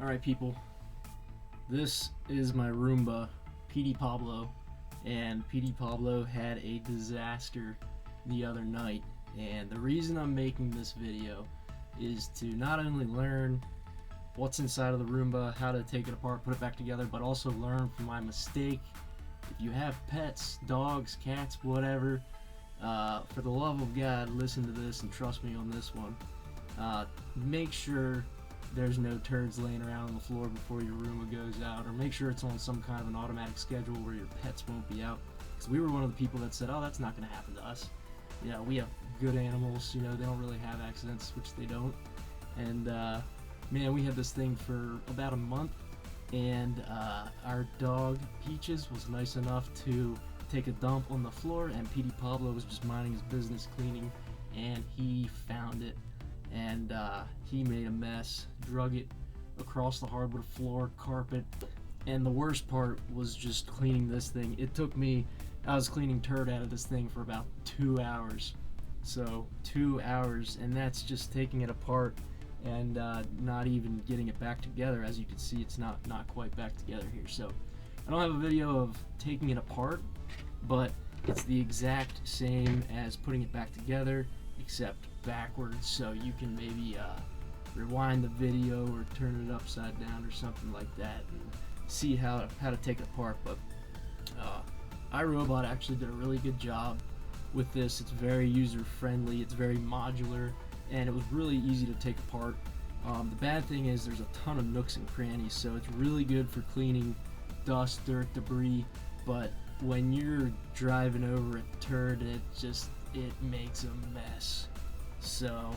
Alright people, this is my Roomba, PD Pablo, and PD Pablo had a disaster the other night, and the reason I'm making this video is to not only learn what's inside of the Roomba, how to take it apart, put it back together, but also learn from my mistake. If you have pets, dogs, cats, whatever, for the love of God, listen to this and trust me on this one. Make sure there's no turds laying around on the floor before your Roomba goes out, or make sure it's on some kind of an automatic schedule where your pets won't be out. Because we were one of the people that said, oh, that's not going to happen to us. You know, we have good animals, you know, they don't really have accidents, which they don't. And man, we had this thing for about a month, and our dog Peaches was nice enough to take a dump on the floor, and PD Pablo was just minding his business cleaning, and he found it, and he made a mess, drug it across the hardwood floor, carpet, and the worst part was just cleaning this thing. It took me, I was cleaning turd out of this thing for about 2 hours. So 2 hours, and that's just taking it apart and not even getting it back together. As you can see, it's not quite back together here. So I don't have a video of taking it apart, but it's the exact same as putting it back together, except backwards. So you can maybe rewind the video or turn it upside down or something like that and see how to take it apart. But iRobot actually did a really good job with this. It's very user friendly, it's very modular, and it was really easy to take apart. The bad thing is there's a ton of nooks and crannies, so it's really good for cleaning dust, dirt, debris, but when you're driving over a turd, it makes a mess. So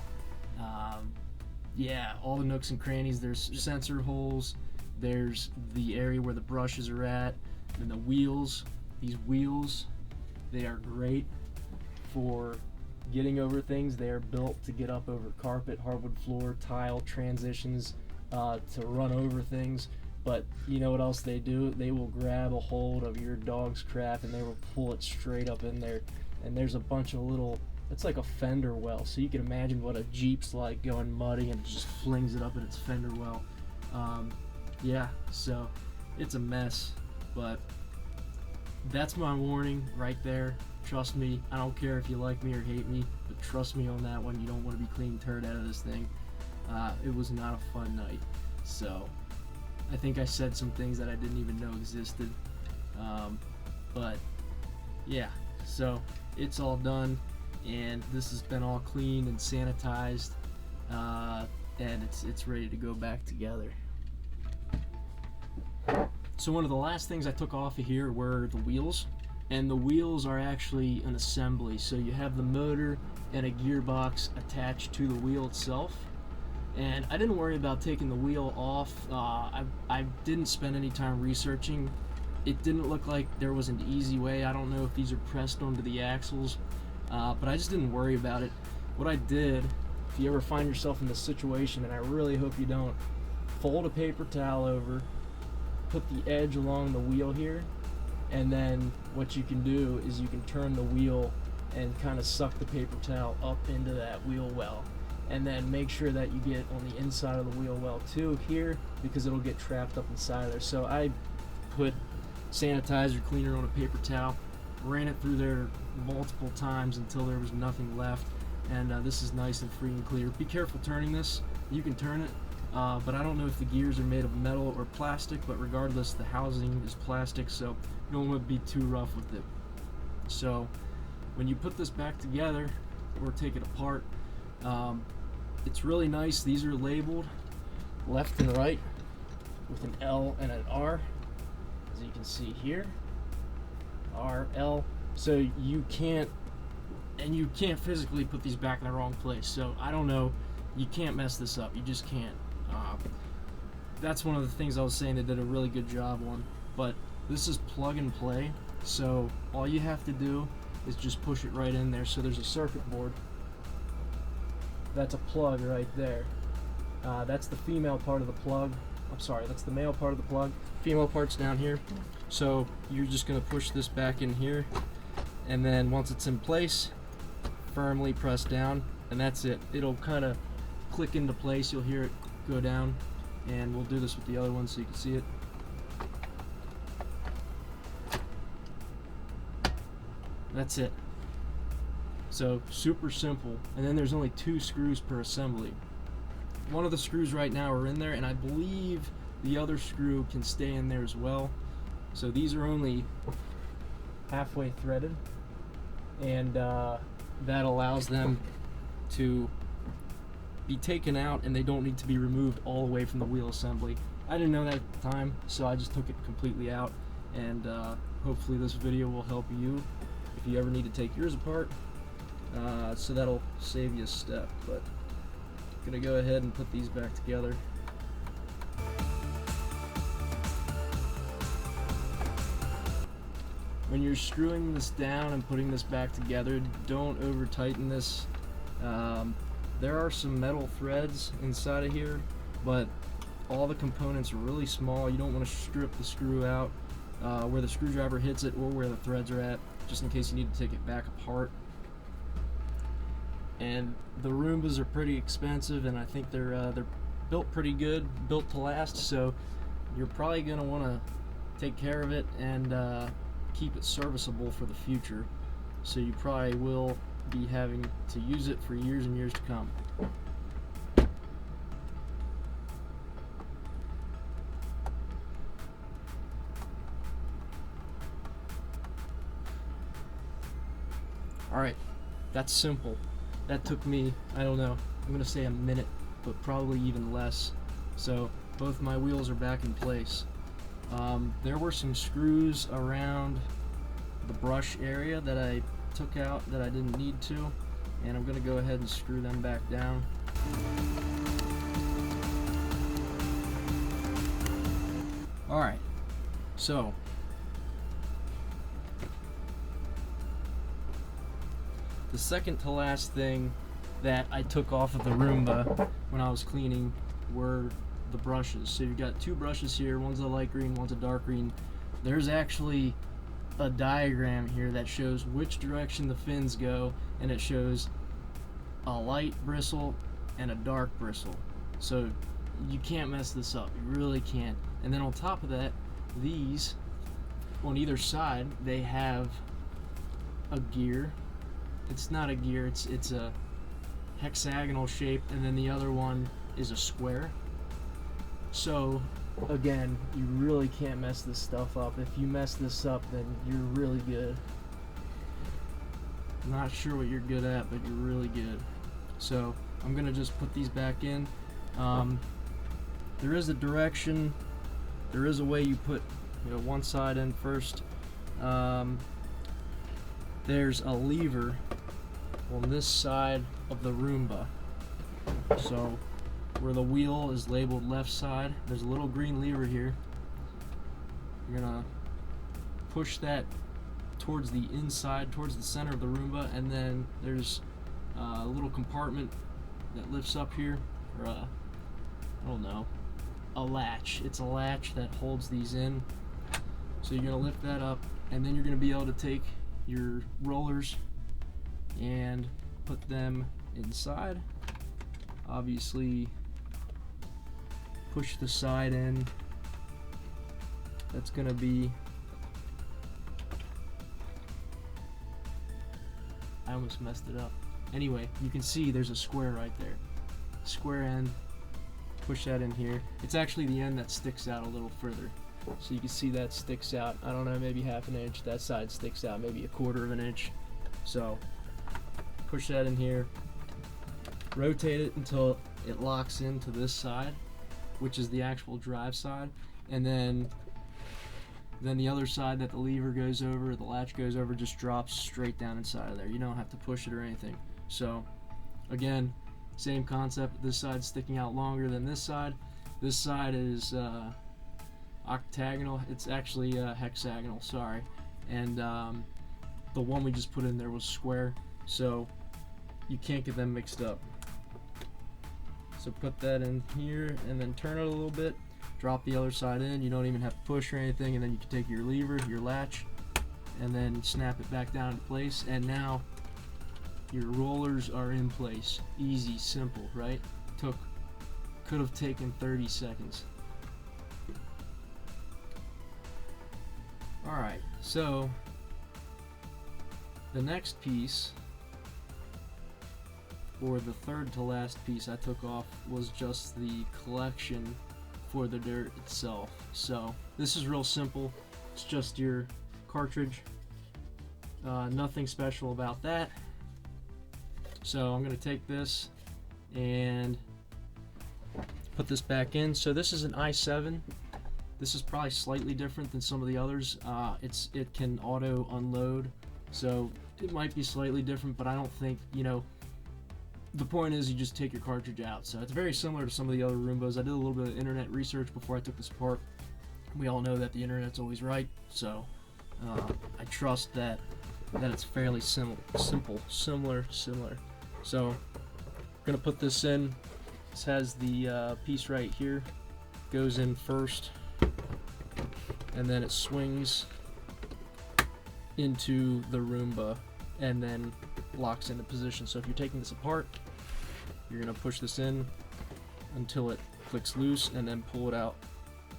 yeah, all the nooks and crannies, there's sensor holes, there's the area where the brushes are at, and the wheels. These wheels, they are great for getting over things. They are built to get up over carpet, hardwood floor, tile, transitions, to run over things. But you know what else they do? They will grab a hold of your dog's crap and they will pull it straight up in there. And there's a bunch of little, it's like a fender well. So you can imagine what a Jeep's like going muddy, and it just flings it up in its fender well. Yeah, so it's a mess, but that's my warning right there. Trust me, I don't care if you like me or hate me, but trust me on that one. You don't want to be cleaning turd out of this thing. It was not a fun night. So I think I said some things that I didn't even know existed. But yeah, so it's all done, and this has been all cleaned and sanitized, and it's ready to go back together. So one of the last things I took off of here were the wheels, and the wheels are actually an assembly. So you have the motor and a gearbox attached to the wheel itself, and I didn't worry about taking the wheel off. I didn't spend any time researching. It didn't look like there was an easy way. I don't know if these are pressed onto the axles, but I just didn't worry about it. What I did, if you ever find yourself in this situation, and I really hope you don't, fold a paper towel over, put the edge along the wheel here, and then what you can do is you can turn the wheel and kind of suck the paper towel up into that wheel well, and then make sure that you get on the inside of the wheel well too here, because it'll get trapped up inside there. So I put sanitizer cleaner on a paper towel, ran it through there multiple times until there was nothing left, and this is nice and free and clear. Be careful turning this. You can turn it, but I don't know if the gears are made of metal or plastic, but regardless, the housing is plastic, so you don't want to be too rough with it. So when you put this back together or take it apart, it's really nice. These are labeled left and right with an L and an R, as you can see here, R, L. So you can't physically put these back in the wrong place. So I don't know, you can't mess this up. You just can't. That's one of the things I was saying they did a really good job on. But this is plug and play, so all you have to do is just push it right in there. So there's a circuit board. That's a plug right there. That's the female part of the plug. I'm sorry, that's the male part of the plug. Female part's down here. So you're just gonna push this back in here, and then once it's in place, firmly press down, and that's it. It'll kind of click into place. You'll hear it go down, and we'll do this with the other one so you can see it. That's it. So super simple, and then there's only 2 screws per assembly. One of the screws right now are in there, and I believe the other screw can stay in there as well. So these are only halfway threaded, and that allows them to be taken out, and they don't need to be removed all the way from the wheel assembly. I didn't know that at the time, so I just took it completely out, and hopefully this video will help you if you ever need to take yours apart. So that'll save you a step, but I'm gonna go ahead and put these back together. When you're screwing this down and putting this back together, don't over tighten this. There are some metal threads inside of here, but all the components are really small. You don't want to strip the screw out where the screwdriver hits it or where the threads are at, just in case you need to take it back apart. And the Roombas are pretty expensive, and I think they're built pretty good, built to last, so you're probably going to want to take care of it and keep it serviceable for the future. So you probably will be having to use it for years and years to come. Alright, that's simple. That took me, I don't know, I'm going to say a minute, but probably even less. So both my wheels are back in place. There were some screws around the brush area that I took out that I didn't need to, and I'm going to go ahead and screw them back down. Alright, so the second to last thing that I took off of the Roomba when I was cleaning were the brushes. So you've got 2 brushes here, one's a light green, one's a dark green. There's actually a diagram here that shows which direction the fins go, and it shows a light bristle and a dark bristle. So you can't mess this up, you really can't. And then on top of that, these on either side, they have a gear. It's not a gear, it's a hexagonal shape, and then the other one is a square. So again, you really can't mess this stuff up. If you mess this up, then you're really good. Not sure what you're good at, but you're really good. So I'm gonna just put these back in. There is a direction, there is a way you put, one side in first. There's a lever on this side of the Roomba. So where the wheel is labeled left side, there's a little green lever here. You're gonna push that towards the inside, towards the center of the Roomba, and then there's a little compartment that lifts up here, or I don't know, a latch. It's a latch that holds these in. So you're gonna lift that up, and then you're gonna be able to take your rollers and put them inside. Obviously push the side in. That's gonna be, I almost messed it up. Anyway, you can see there's a square right there. Square end, push that in here. It's actually the end that sticks out a little further. So you can see that sticks out, I don't know, maybe half an inch. That side sticks out maybe a quarter of an inch. So push that in here, rotate it until it locks into this side, which is the actual drive side, and then the other side that the lever goes over, the latch goes over, just drops straight down inside of there. You don't have to push it or anything. So again, same concept. This side's sticking out longer than this side. This side is octagonal. It's actually hexagonal, sorry. And the one we just put in there was square, so you can't get them mixed up. So put that in here and then turn it a little bit, drop the other side in. You don't even have to push or anything, and then you can take your lever, your latch, and then snap it back down into place, and now your rollers are in place. Easy, simple, right? Took a could have taken 30 seconds. Alright, so the next piece, or the third to last piece I took off, was just the collection for the dirt itself. So this is real simple. It's just your cartridge. Nothing special about that. So I'm going to take this and put this back in. So this is an i7. This is probably slightly different than some of the others. It can auto unload, so it might be slightly different, but I don't think, you know, the point is you just take your cartridge out. So it's very similar to some of the other Roombas. I did a little bit of internet research before I took this apart. We all know that the internet's always right, so I trust that it's fairly simple, similar. So I'm gonna put this in. This has the piece right here, goes in first, and then it swings into the Roomba and then locks into position. So if you're taking this apart, you're gonna push this in until it clicks loose and then pull it out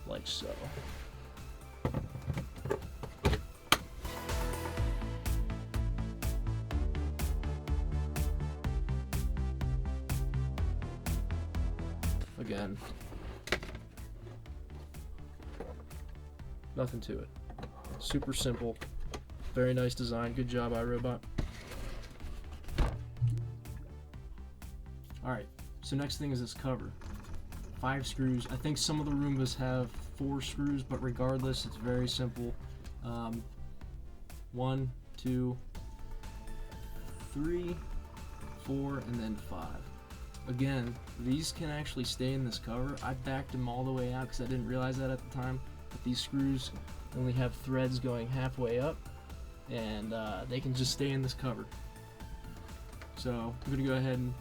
like so. Again, nothing to it. Super simple, very nice design. Good job, iRobot. Alright, so next thing is this cover. 5 screws. I think some of the Roombas have 4 screws, but regardless, it's very simple. 1, 2, 3, 4, and then 5. Again, these can actually stay in this cover. I backed them all the way out because I didn't realize that at the time. But these screws only have threads going halfway up, and they can just stay in this cover. So I'm going to go ahead and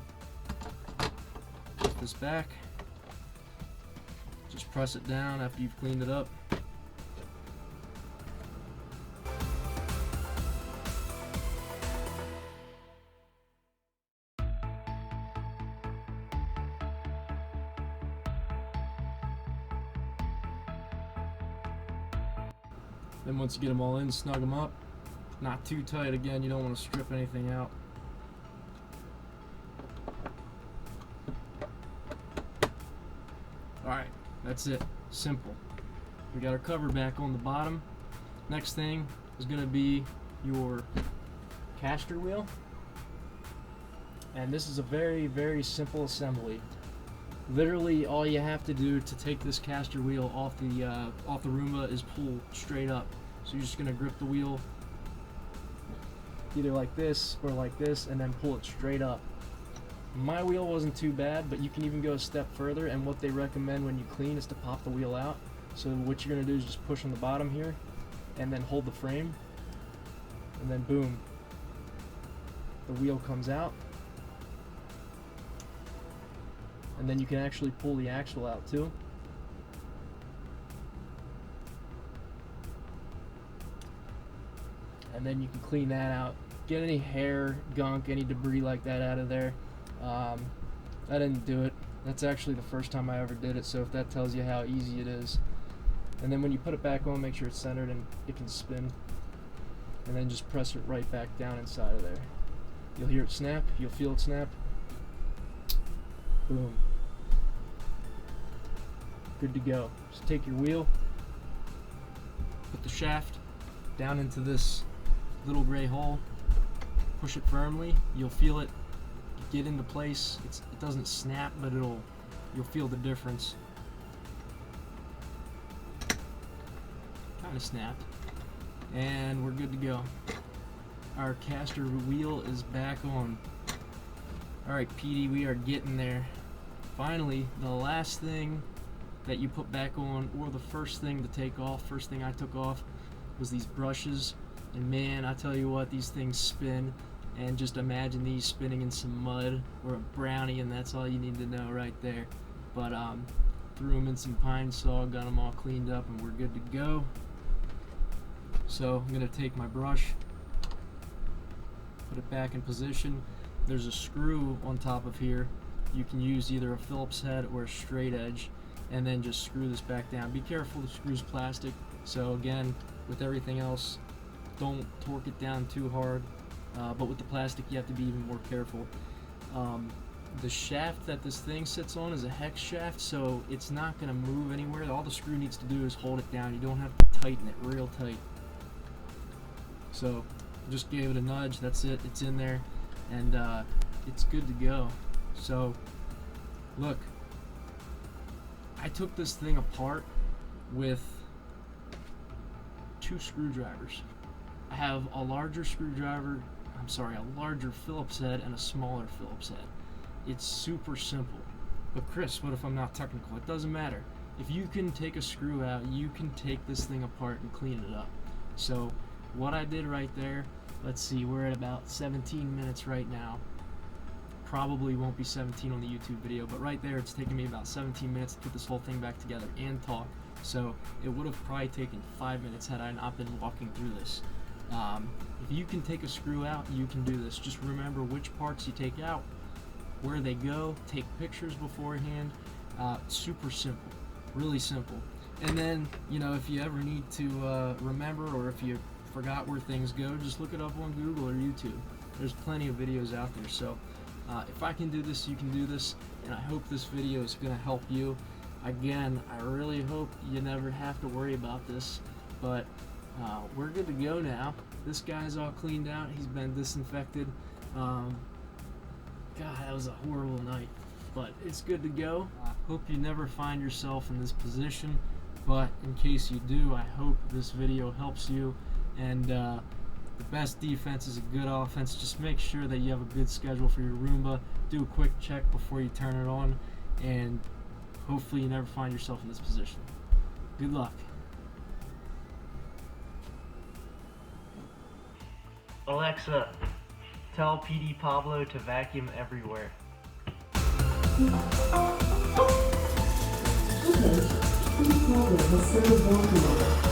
put this back. Just press it down after you've cleaned it up. Then once you get them all in, snug them up. Not too tight again, you don't want to strip anything out. Alright, that's it. Simple. We got our cover back on the bottom. Next thing is going to be your caster wheel. And this is a very, very simple assembly. Literally all you have to do to take this caster wheel off the Roomba is pull straight up. So you're just going to grip the wheel either like this or like this and then pull it straight up. My wheel wasn't too bad, but you can even go a step further, and what they recommend when you clean is to pop the wheel out. So what you're going to do is just push on the bottom here and then hold the frame, and then boom, the wheel comes out. And then you can actually pull the axle out too. And then you can clean that out. Get any hair, gunk, any debris like that out of there. I didn't do it. That's actually the first time I ever did it, so if that tells you how easy it is. And then when you put it back on, make sure it's centered and it can spin. And then just press it right back down inside of there. You'll hear it snap, you'll feel it snap. Boom. Good to go. Just take your wheel, put the shaft down into this little gray hole, push it firmly, you'll feel it get into place. It doesn't snap, but you'll feel the difference. Kind of snapped. And we're good to go. Our caster wheel is back on. Alright, PD, we are getting there. Finally, the last thing that you put back on, or the first thing to take off, first thing I took off, was these brushes. And man, I tell you what, these things spin. And just imagine these spinning in some mud or a brownie, and that's all you need to know right there. But threw them in some pine saw, got them all cleaned up, and we're good to go. So I'm going to take my brush, put it back in position. There's a screw on top of here you can use either a Phillips head or a straight edge, and then just screw this back down. Be careful, the screw's plastic, so again, with everything else, don't torque it down too hard, but with the plastic you have to be even more careful. The shaft that this thing sits on is a hex shaft, so it's not going to move anywhere. All the screw needs to do is hold it down. You don't have to tighten it real tight. So just gave it a nudge, that's it, it's in there, and it's good to go. So look, I took this thing apart with 2 screwdrivers. I have a larger a larger Phillips head and a smaller Phillips head. It's super simple. But Chris, what if I'm not technical? It doesn't matter. If you can take a screw out, you can take this thing apart and clean it up. So what I did right there, let's see, we're at about 17 minutes right now. Probably won't be 17 on the YouTube video, but right there it's taken me about 17 minutes to put this whole thing back together and talk. So it would have probably taken 5 minutes had I not been walking through this. If you can take a screw out, you can do this. Just remember which parts you take out, where they go, take pictures beforehand. Super simple, really simple. And then, you know, if you ever need to remember, or if you forgot where things go, just look it up on Google or YouTube. There's plenty of videos out there. So if I can do this, you can do this, and I hope this video is going to help you. Again, I really hope you never have to worry about this, but we're good to go now. This guy's all cleaned out, he's been disinfected. God, that was a horrible night, but it's good to go. I hope you never find yourself in this position, but in case you do, I hope this video helps you. And the best defense is a good offense. Just make sure that you have a good schedule for your Roomba. Do a quick check before you turn it on, and hopefully you never find yourself in this position. Good luck. Alexa, tell PD Pablo to vacuum everywhere. Okay, PD Pablo has started vacuuming.